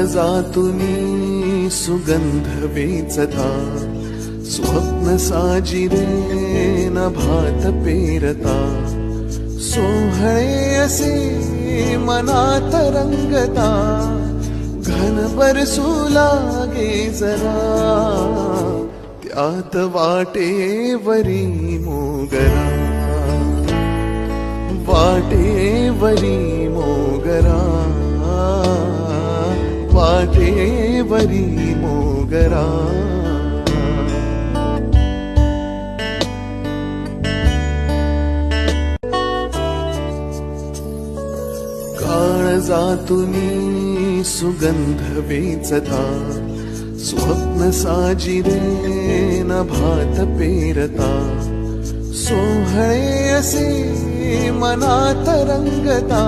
काळजातुनी सुगंध वेचता, स्वप्न साजिरे नभात पेरता, सोहळे असे मनात रंगता, घन बरसू लागे जरा, त्यात वाटेवरी मोगरा, वाटेवरी मोगरा, वाटेवरी मोगरा. काळजातुनी सुगंध वेचता, स्वप्न साजिरे नभात पेरता, सोहळे असे मनात रंगता,